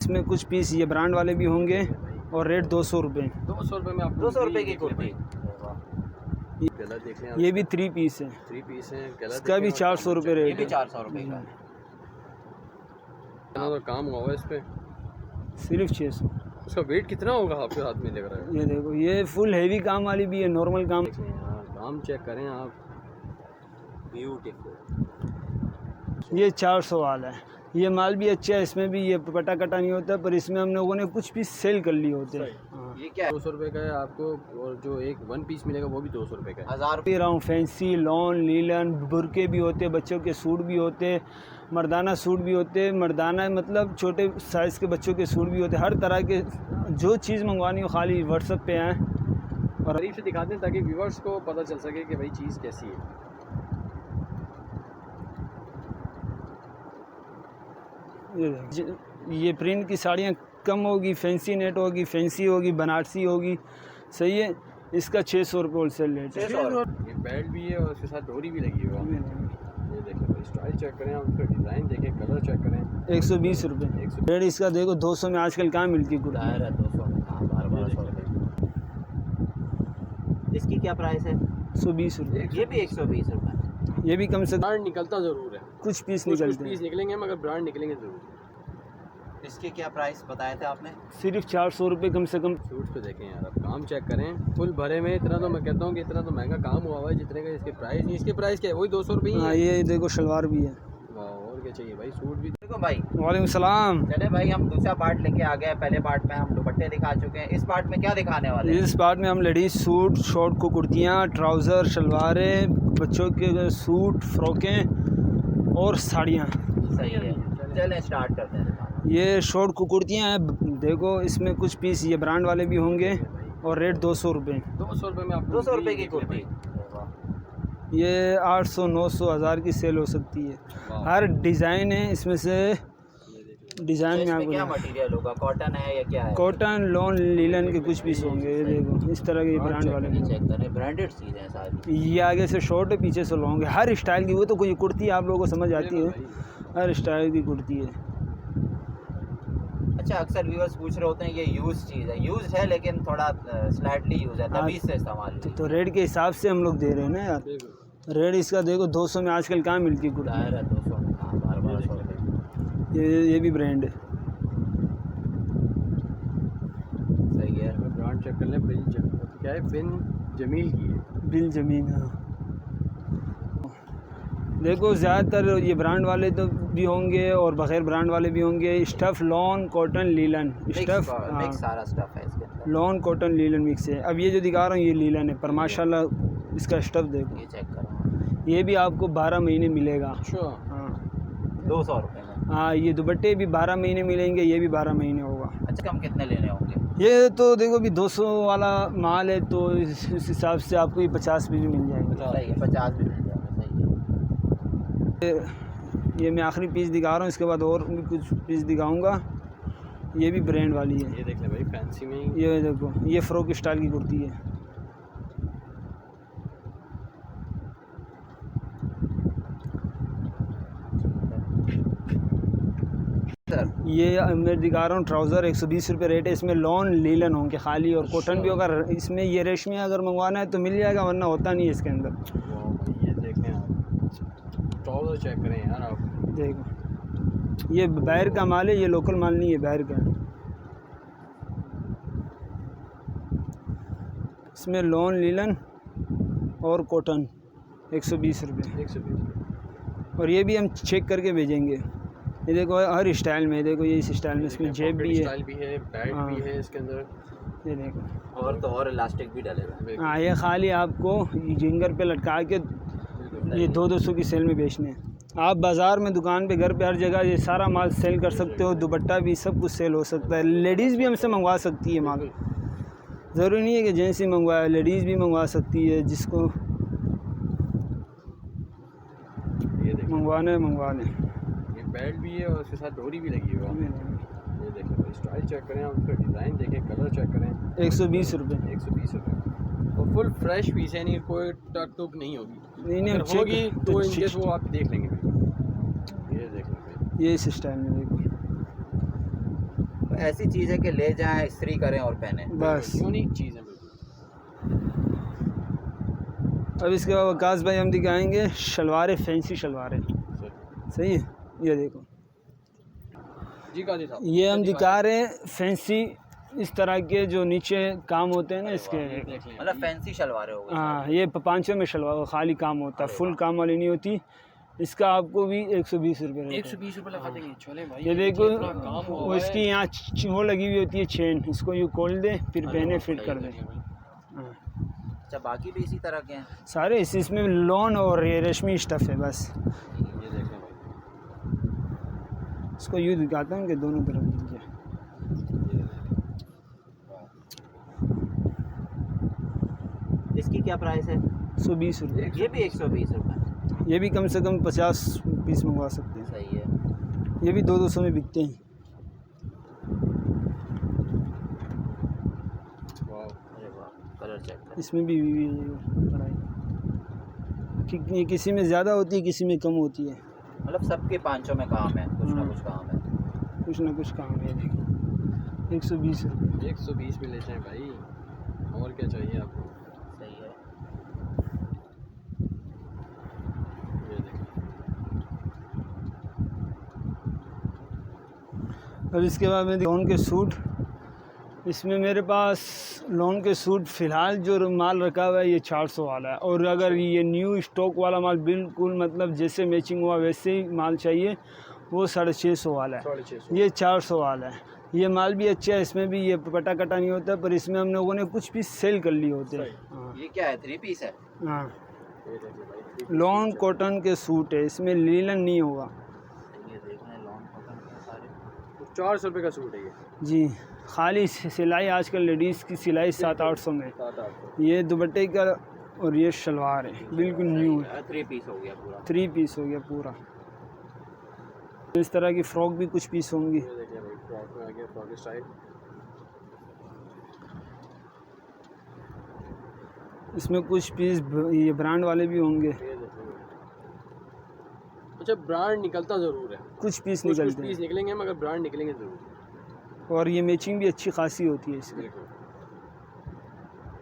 इसमें कुछ पीस ये ब्रांड वाले भी होंगे और रेट 200 रुपये। 200 रुपये में आप 200 रुपये की कुर्ती। कलर देख लें, ये भी 3 पीस है, 3 पीस हैं। कलर इसका भी 400 रुपये ये रेट भी है। 400 रुपये का। तो काम हुआ है इस पे, सिर्फ 600। उसका वेट कितना होगा आपके हाथ में लग रहा है? ये देखो, ये फुल हेवी काम वाली भी है, नॉर्मल काम। देखें यार, काम चेक करें आप, ब्यूटीफुल। ये 400 वाला है। ये माल भी अच्छा है, इसमें भी ये पटा कटा नहीं होता, पर इसमें हम लोगों ने कुछ पीस सेल कर लिए होते हैं। हाँ। ये क्या है? 200 रुपये का है आपको, और जो एक 1 पीस मिलेगा वो भी 200 रुपये का है। 1000 रुपये। दे रहा हूँ, फैंसी लॉन लीलन बुरके भी होते, बच्चों के सूट भी होते, मर्दाना सूट भी होते, मर्दाना मतलब छोटे साइज़ के बच्चों के सूट भी होते, हर तरह के जो चीज़ मंगवानी हो खाली व्हाट्सएप पे आएँ और करीब से दिखाते हैं ताकि व्यूवर्स को पता चल सके कि भाई चीज़ कैसी है। ये प्रिंट की साड़ियाँ कम होगी, फैंसी नेट होगी, फैंसी होगी, बनारसी होगी, सही है। इसका 600 रुपये होलसेल रेट है। 600। ये बेल्ट भी है और उसके साथ डोरी भी लगी हुई है। ये देखें भाई, स्टाइल चेक करें, उसका डिज़ाइन देखें, कलर चेक करें। 120 रुपये रेट इसका। देखो 200 में आजकल कहाँ मिलती है कुर्ती। दायर है 200 में, हाँ 1200 रुपये। इसकी क्या प्राइस है? 120 रुपये। ये भी 120 रुपये। ये भी कम से कम ब्रांड निकलता ज़रूर है, कुछ पीस कुछ निकलते पीस हैं। निकलेंगे मगर ब्रांड निकलेंगे ज़रूर। इसके क्या प्राइस बताए थे आपने? सिर्फ 400 रुपये कम से कम। सूट्स पे देखें यार, अब काम चेक करें, फुल भरे में। इतना तो मैं कहता हूँ कि इतना तो महंगा काम हुआ हुआ है जितने का इसके प्राइस नहीं। इसके प्राइस क्या है? वही 200 रुपये ही हाँ, है। ये देखो शलवार भी है। और क्या चाहिए भाई, सूट भी। देखो भाई, वालेकुम सलाम। चले भाई, हम दूसरा पार्ट लेके आ गए। पहले पार्ट में हम दुपट्टे दिखा चुके हैं, इस पार्ट में क्या दिखाने वाले हैं? इस पार्ट में हम लेडीज सूट, शॉर्ट को कुर्तियाँ, ट्राउज़र, शलवारें, बच्चों के सूट, फ्रॉकें और साड़ियाँ। सही है, चलें स्टार्ट करते हैं। ये शॉर्ट को कुर्तियाँ हैं, देखो इसमें कुछ पीस ये ब्रांड वाले भी होंगे और रेट 200 रुपये। 200 रुपये में आप 200 रुपये की कुर्ती। ये 800, 900, 1000 की सेल हो सकती है। हर डिज़ाइन है, इसमें से डिज़ाइन में इसमें आपको क्या मटेरियल होगा? कॉटन है या क्या है? कॉटन, लॉन, लीलन के कुछ पीस होंगे। ये देखो इस तरह के ब्रांड वाले ये चेक करें, ब्रांडेड चीज़ें हैं सारी। ये आगे से शॉर्ट है, पीछे से लॉन्ग है, हर स्टाइल की। वो तो कोई कुर्ती आप लोगों को समझ आती है, हर स्टाइल की कुर्ती है। अच्छा, अक्सर व्यूअर्स पूछ रहे होते हैं ये यूज़ चीज़ है। यूज़ है लेकिन थोड़ा स्लाइटली यूज़ है, तभी से इस्तेमाल हुई। तो रेट के हिसाब से हम लोग दे रहे हैं ना यार। रेट इसका देखो 200 में आजकल कहाँ मिलती है कुर्ती। दायर है 200 में, हाँ 1200 रुपये। ये भी ब्रांड है। सही है। ब्रांड चेक कर लें। क्या है, बिन जमील की है। बिल जमीन। हाँ देखो, ज़्यादातर ये ब्रांड वाले तो भी होंगे और बग़ैर ब्रांड वाले भी होंगे। Stuff, lawn, cotton, linen. Stuff, mix सारा स्टफ है इसके अंदर। लॉन, कॉटन, लीलन मिक्स है। अब ये जो दिखा रहा हूँ ये लीलन है, पर माशाल्लाह इसका स्टफ़ देखो। ये चेक करो, ये भी आपको 12 महीने मिलेगा। अच्छा, हाँ 200 रुपये में। हाँ, ये दुपट्टे भी 12 महीने मिलेंगे, ये भी 12 महीने होगा। अच्छा, कम कितने लेने होंगे? ये तो देखो भी 200 वाला माल है, तो इस हिसाब से आपको ये 50 भी मिल जाएंगे। सही है, 50 भी मिल जाएगा। सही है। ये मैं आखिरी पीस दिखा रहा हूँ, इसके बाद और भी कुछ पीस दिखाऊंगा। ये भी ब्रांड वाली है। ये देख ले भाई, फैंसी में ही। ये देखो, ये फ्रॉक स्टाइल की कुर्ती है। ये मैं दिखा रहा हूँ ट्राउज़र, 120 रुपये रेट है। इसमें लॉन, लीलन होंगे खाली, और कॉटन भी होगा। इसमें ये रेशमी अगर मंगवाना है तो मिल जाएगा, वरना होता नहीं है इसके अंदर। ये देखें आप, ट्राउज़र चेक करें यार आप। देखो ये बाहर का माल है, ये लोकल माल नहीं है, बाहर का है। इसमें लॉन, लीलन और कॉटन 120 रुपये। 120। और ये भी हम चेक करके भेजेंगे। ये देखो हर स्टाइल में, देखो ये इस स्टाइल में, इसमें जेब भी है, स्टाइल भी है, बैग भी है इसके अंदर। ये देखो। और तो और इलास्टिक भी डले हुए हैं। हाँ, ये खाली आपको जिंगर पे लटका के ये 200 की सेल में बेचने हैं। आप बाज़ार में, दुकान पे, घर पे, हर जगह ये सारा माल सेल कर सकते हो। दुपट्टा भी सब कुछ सेल हो सकता है। लेडीज़ भी हमसे मंगवा सकती है माल, ज़रूरी नहीं है कि जेंट्स ही मंगवाए, लेडीज़ भी मंगवा सकती है। जिसको मंगवाना है मंगवा लें। ये बेल्ट भी है और उसके साथ डोरी भी लगी हुई है। ये देखें भाई, स्टाइल चेक करें, उसका डिज़ाइन देखें, कलर चेक करें। 120 रुपये। 120 रुपये और फुल फ्रेश पीस है, नहीं कोई टक टुक नहीं होगी। नहीं अगर होगी तो इनकेस वो आप देख लेंगे। ये देख लें भाई, ये इस स्टाइल में देखो। ऐसी चीज़ है कि ले जाएं, इस्त्री करें और पहने। बस। यूनिक चीज़ है बिल्कुल। अब इसके बाद वकास भाई हम दिखाएंगे शलवारें, फैंसी शलवारें। सही है, ये देखो, जी काजी साहब, ये हम दिखा रहे हैं फैंसी इस तरह के जो नीचे काम होते हैं ना इसके। मतलब फैंसी शलवारें हो गई। हाँ, ये 500 में शलवार खाली काम होता है, फुल काम वाली नहीं होती। इसका आपको भी 120 रुपये रेट है। 120 रुपये लगा देंगे, चले भाई। ये देखो, काम हुआ वो इसकी यहाँ वो लगी हुई होती है चेन, इसको यूँ खोल दे फिर पहने फिट कर दे। हाँ, अच्छा, बाकी भी इसी तरह के हैं। सारे इसमें लॉन और ये रेशमी स्टफ़ है बस। ये देखें भाई, इसको यूँ दिखाता हूँ कि दोनों तरफ दिख जाए। इसकी क्या प्राइस है? 120 रुपये। ये भी 120 रुपये। ये भी कम से कम 50 पीस मंगवा सकते हैं। सही है। ये भी 200 में बिकते हैं। अरे वाह, कलर चेक कर। इसमें भी कढ़ाई ये किसी में ज़्यादा होती है, किसी में कम होती है। मतलब सबके 500 में काम है, कुछ ना कुछ काम है। कुछ ना कुछ काम है। देखो 120 रुपये। 120 में ले जाएं भाई, और क्या चाहिए आपको। सही है। ये देखें, अब इसके बाद में लॉन के सूट। इसमें मेरे पास लॉन के सूट फ़िलहाल जो माल रखा हुआ है ये 400 वाला है, और अगर ये न्यू स्टॉक वाला माल बिल्कुल मतलब जैसे मैचिंग हुआ वैसे ही माल चाहिए वो 650 वाला है। 650। ये 400 वाला है। ये माल भी अच्छा है, इसमें भी ये पटा कटा नहीं होता, पर इसमें हम लोगों ने कुछ पीस सेल कर लिए होते हैं। हाँ ये क्या है, 3 पीस है? हाँ, ये देखिए भाई, लॉन कॉटन के सूट है, इसमें लीलन नहीं होगा। ये देखना है, लॉन कॉटन के सारे। 400 रुपये का सूट है ये। जी, खाली सिलाई आजकल लेडीज़ की सिलाई 700-800 में। 700-800। ये दुपट्टे का और ये शलवार है, बिल्कुल न्यू है। 3 पीस हो गया पूरा। 3 पीस हो गया पूरा। इस तरह की फ्रॉक भी कुछ पीस होंगी। ये देखिए भाई, फ्रॉक में आ गया, फ्रॉक स्टाइल। इसमें कुछ पीस ये ब्रांड वाले भी होंगे, ये देखिए, अच्छा ब्रांड निकलता ज़रूर है, कुछ पीस कुछ निकलते पीस हैं, निकलेंगे मगर ब्रांड निकलेंगे ज़रूर। और ये मैचिंग भी अच्छी खासी होती है इसकी। बिल्कुल।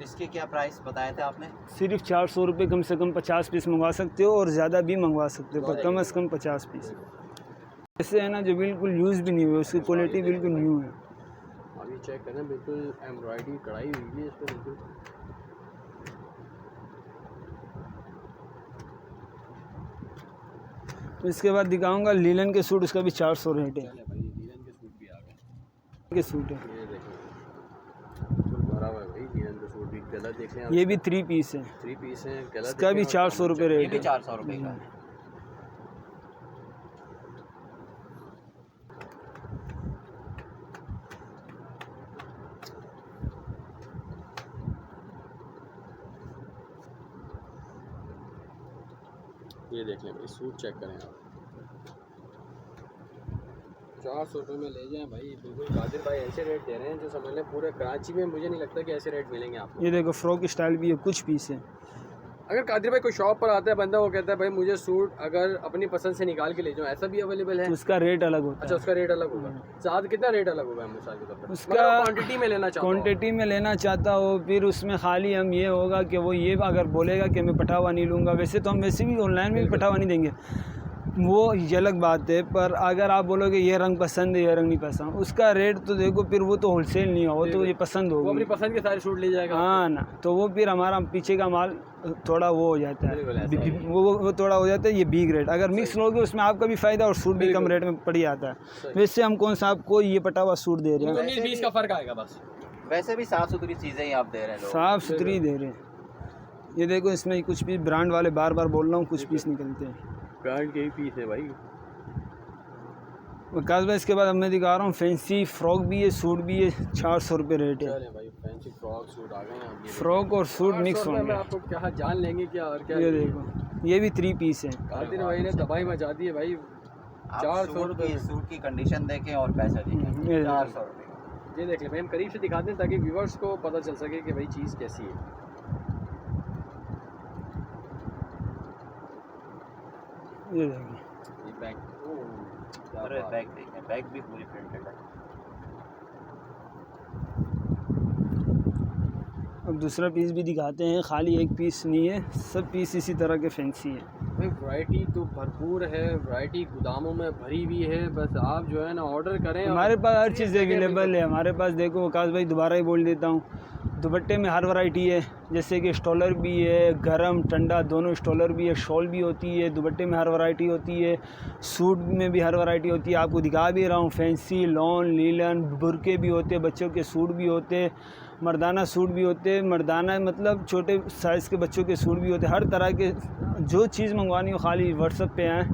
इसके क्या प्राइस बताए थे आपने? सिर्फ 400 रुपये, कम से कम 50 पीस मंगवा सकते हो और ज़्यादा भी मंगवा सकते हो, पर कम से कम 50 पीस। ऐसे है ना जो बिल्कुल यूज़ भी नहीं हुए, उसकी क्वालिटी बिल्कुल न्यू है। अभी चेक करें, बिल्कुल एम्ब्रॉयडरी कढ़ाई हुई है इस पर बिल्कुल। तो इसके बाद दिखाऊंगा लीलन के सूट, उसका भी 400 रेट है। चले भाई, लीलन के सूट भी आ गए। के सूट है, ये देखो, फुल भरा हुआ है भाई लीलन का सूट भी। गला देख लें आप, ये भी 3 पीस है, 3 पीस है। गला इसका भी 400 रुपये ये रेट भी है। 400 रुपये का है। ये देख लें भाई, सूट चेक करें आप, 400 रुपये में ले जाएं भाई। बिल्कुल कादिर भाई ऐसे रेट दे रहे हैं जो समझ लें पूरे कराची में मुझे नहीं लगता कि ऐसे रेट मिलेंगे आपको। ये देखो फ्रॉक स्टाइल भी है, कुछ पीस है। अगर कादिर भाई कोई शॉप पर आता है बंदा, वो कहता है भाई मुझे सूट अगर अपनी पसंद से निकाल के ले जाऊँ, ऐसा भी अवेलेबल है? तो उसका रेट अलग होता अच्छा, है। उसका रेट अलग होगा। साथ कितना रेट अलग होगा मिसाल के तौर पर? उसका क्वांटिटी में लेना चाहता हूँ। क्वांटिटी में लेना चाहता हो, फिर उसमें खाली हम ये होगा कि वो ये अगर बोलेगा कि मैं पटावा नहीं लूँगा, वैसे तो हम वैसे भी ऑनलाइन में भी पटावा नहीं देंगे, वो ये अलग बात है। पर अगर आप बोलोगे ये रंग पसंद है, ये रंग नहीं पसंद, उसका रेट तो देखो फिर वो तो होलसेल नहीं हो, तो ये पसंद वो अपनी होगी। पसंद के सारे सूट ले जाएगा। हाँ ना, तो वो फिर हमारा पीछे का माल थोड़ा वो हो जाता बिल्कुल है, ऐसा ही है। वो थोड़ा हो जाता है ये बिग रेट। अगर मिक्स लोगे उसमें आपका भी फ़ायदा और सूट भी कम रेट में पड़ जाता है। वैसे हम कौन सा आपको ये पटावा सूट दे रहे हैं, 19-20 का फ़र्क आएगा बस। वैसे भी साफ़ सुथरी चीज़ें ही आप दे रहे हैं लोग। साफ़ सुथरी दे रहे हैं। ये देखो इसमें कुछ पीस ब्रांड वाले, बार बार बोल रहा हूँ, कुछ पीस निकलते हैं। ब्रांड के ही पीस है भाई। वकास भाई इसके बाद अब मैं दिखा रहा हूँ फैंसी फ्रॉक भी है, सूट भी है, 400 रुपये रेट है। चले भाई, फैंसी फ्रॉक सूट आ गए हैं अब। फ्रॉक और सूट मिक्स 800 रुपये में होंगे। आपको क्या जान लेंगे क्या और क्या। ये देखो ये भी 3 पीस है। कादिर भाई ने तबाही मचा दी है भाई। आप 400 सूट रुपये की सूट की कंडीशन देखें और पैसा ये देखें। देखो। 400 रुपये। ये देख ले भाई, हम करीब से दिखाते हैं ताकि व्यूवर्स को पता चल सके कि भाई चीज़ कैसी है। ये देखो ये बैग, अरे बैग देखें, बैग भी पूरी प्रिंटेड है। अब दूसरा पीस भी दिखाते हैं, खाली एक पीस नहीं है, सब पीस इसी तरह के फैंसी है। भाई वैरायटी तो भरपूर है, वैरायटी गोदामों में भरी हुई है, बस आप जो है ना ऑर्डर करें। हमारे पास हर चीज़ अवेलेबल है हमारे पास। देखो वकास भाई, दोबारा ही बोल देता हूँ, दुपट्टे में हर वैरायटी है, जैसे कि स्टॉलर भी है, गरम ठंडा दोनों स्टॉलर भी है, शॉल भी होती है, दुपट्टे में हर वैरायटी होती है, सूट में भी हर वैरायटी होती है। आपको दिखा भी रहा हूँ, फैंसी, लॉन, लीलन, बुरके भी होते हैं, बच्चों के सूट भी होते हैं, मर्दाना सूट भी होते हैं, मर्दाना मतलब छोटे साइज़ के बच्चों के सूट भी होते हैं, हर तरह के। जो चीज़ मंगवानी हो खाली व्हाट्सएप पे आएँ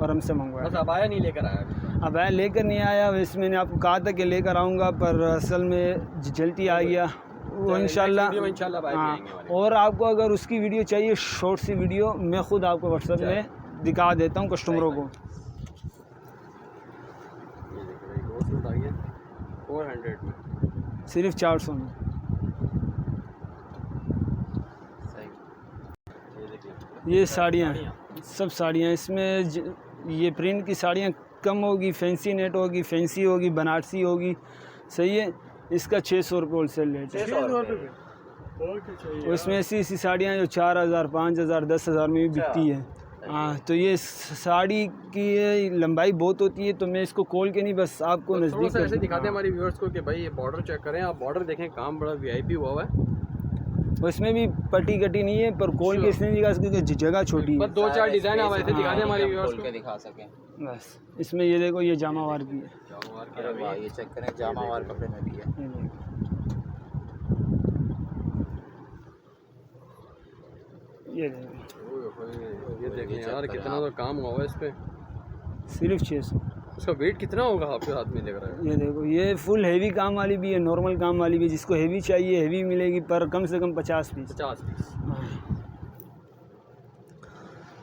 और हमसे मंगवाएं। बस अबाया नहीं लेकर आया। अब मैं लेकर नहीं आया, वैसे मैंने आपको कहा था कि लेकर आऊँगा, पर असल में जल्दी आ गया वो इंशाल्लाह। हाँ, और आपको अगर उसकी वीडियो चाहिए, शॉर्ट सी वीडियो, मैं ख़ुद आपको व्हाट्सएप में दिखा देता हूँ कस्टमरों को। ये देखिए भाई, 2 सूट आ गया 400 में, सिर्फ 400 में। ये साड़ियाँ, सब साड़ियाँ इसमें ये प्रिंट की साड़ियाँ कम होगी, फैंसी नेट होगी, फैंसी होगी, बनारसी होगी, सही है। इसका 600 रुपये होल सेल रेट है। 600 रुपये। उसमें ऐसी साड़ियाँ जो 4000, 5000, 10,000 में भी बिकती है। हाँ, तो ये साड़ी की लंबाई बहुत होती है, तो मैं इसको खोल के नहीं, बस आपको तो नज़दीक ऐसे दिखाते हैं हमारे व्यूअर्स को कि भाई ये बॉर्डर चेक करें, आप बॉर्डर देखें, काम बड़ा वीआईपी हुआ हुआ है। उसमें भी पट्टी कटी नहीं है, पर खोल के इसलिए दिखा सके क्योंकि जगह छोटी है। बस 2-4 डिज़ाइन आप ऐसे दिखाते हैं हमारे व्यूअर्स को, दिखा सकें। बस इसमें ये देखो, ये जामावार की है। अरे वाह, ये चेक करें, जामावार कपड़े में भी है। ये देखो, ये देखें यार, कितना तो काम हुआ है इस पे। सिर्फ 600। उसका वेट कितना होगा आपके हाथ में लग रहा है? ये देखो, ये फुल हेवी काम वाली भी है, नॉर्मल काम वाली भी। जिसको हेवी चाहिए हेवी मिलेगी, पर कम से कम 50 पीस। 50 पीस।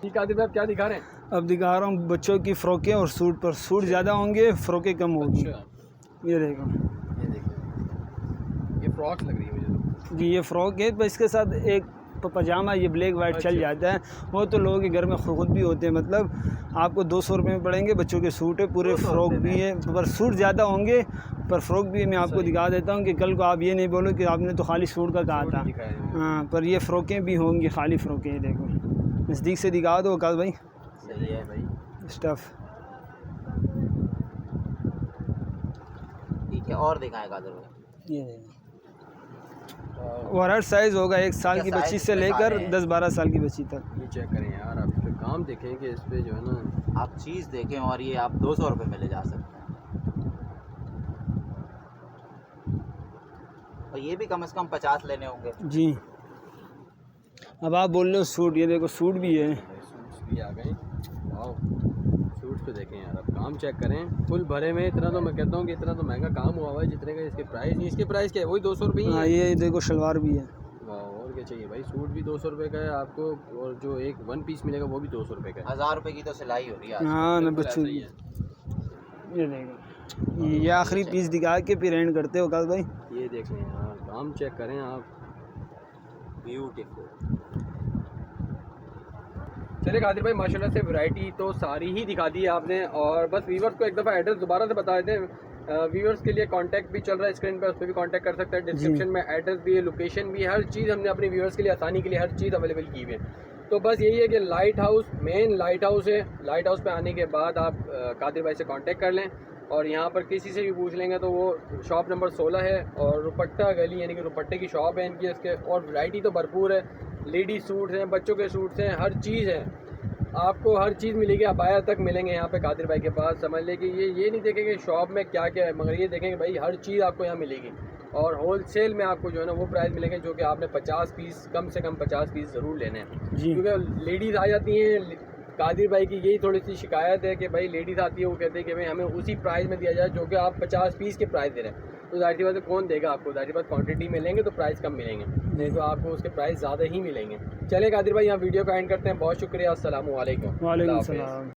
ठीक है आदित्य, आप क्या दिखा रहे हैं? अब दिखा रहा हूँ बच्चों की फ़्रॉकें और सूट पर। सूट ज़्यादा होंगे, फ़्रॉकें कम होगी। ये देखो, ये देखिए, ये फ्रॉक लग रही है मुझे। जी ये फ़्रॉक है, पर इसके साथ एक पजामा ये ब्लैक वाइट चल जाता है। वो तो लोगों के घर में खुद भी होते हैं। मतलब आपको 200 रुपये में पड़ेंगे। बच्चों के सूट है, पूरे फ़्रॉक भी है, पर सूट ज़्यादा होंगे, पर फ़्रॉक भी मैं आपको दिखा देता हूँ कि कल को आप ये नहीं बोलो कि आपने तो खाली सूट का कहा था। हाँ, पर ये फ़्रॉकें भी होंगी, खाली फ़्रॉकें। देखो नज़दीक से दिखा दो कल भाई। सही है भाई, स्टफ़। ठीक है, और दिखाएं कादर भाई। ये देखो, और हर साइज़ होगा, 1 साल की बच्ची से लेकर 10-12 साल की बच्ची तक। ये चेक करें यार, आप इस पे काम देखें कि इस पे जो है ना, आप चीज़ देखें, और ये आप 200 रुपये में ले जा सकते हैं। और ये भी कम से कम 50 लेने होंगे जी। अब आप बोल रहे हो सूट, ये देखो सूट भी है। सूट्स भी आ गए। वाओ, सूट्स पे देखें यार, आप काम चेक करें, फुल भरे में। इतना तो मैं कहता हूँ कि इतना तो महंगा काम हुआ हुआ है, जितने का इसके प्राइस नहीं। इसके प्राइस क्या है? वही 200 रुपये ही हाँ, है। ये देखो शलवार भी है। वाह, और क्या चाहिए भाई। सूट भी 200 रुपये का है आपको, और जो एक 1 पीस मिलेगा वो भी 200 रुपये का है। 1000 रुपये की तो सिलाई हो रही है आज। हाँ, मैं बिल्कुल बच्चों ऐसा ही की। है। ये देखो, ये आखिरी पीस दिखा के फिर एंड करते हो कल भाई। ये देखें यार, काम चेक करें आप, ब्यूटीफुल। चलिए कादिर भाई, माशाल्लाह से वैरायटी तो सारी ही दिखा दी है आपने। और बस व्यूवर्स को एक दफ़ा एड्रेस दोबारा से बता देते हैं। व्यूवर्स के लिए कांटेक्ट भी चल रहा है स्क्रीन पे, उस पर भी कांटेक्ट कर सकते हैं। डिस्क्रिप्शन में एड्रेस भी है, लोकेशन भी है, हर चीज़ हमने अपने व्यूवर्स के लिए आसानी के लिए हर चीज़ अवेलेबल की हुई है। तो बस यही है कि light house, main light house है। लाइट हाउस पे आने के बाद आप कादिर भाई से कांटेक्ट कर लें, और यहाँ पर किसी से भी पूछ लेंगे तो वो शॉप नंबर 16 है, और रुपट्टा गली यानी कि रुपट्टे की शॉप है इनकी। इसके और वैरायटी तो भरपूर है, लेडीज सूट्स हैं, बच्चों के सूट्स हैं, हर चीज़ है, आपको हर चीज़ मिलेगी। अबाया तक मिलेंगे यहाँ पे कादिर भाई के पास। समझ लें कि ये नहीं देखेंगे शॉप में क्या क्या है, मगर ये देखेंगे भाई हर चीज़ आपको यहाँ मिलेगी। और होल सेल में आपको जो है ना वो प्राइस मिलेंगे, जो कि आपने 50 पीस, कम से कम 50 पीस ज़रूर लेने हैं। क्योंकि लेडीज़ आ जाती हैं, कादिर भाई की यही थोड़ी सी शिकायत है कि भाई लेडीज़ आती है, वो कहते हैं कि भाई हमें उसी प्राइस में दिया जाए जो कि आप 50 पीस के प्राइस दे रहे हैं। तो जाहिर सी बात है कौन देगा आपको। जाहिर सी बात क्वांटिटी में लेंगे तो प्राइस कम मिलेंगे, नहीं तो आपको उसके प्राइस ज़्यादा ही मिलेंगे। चलिए कादिर भाई, यहाँ वीडियो का एंड करते हैं। बहुत शुक्रिया। अस्सलामु अलैकुम। वालेकुम सलाम।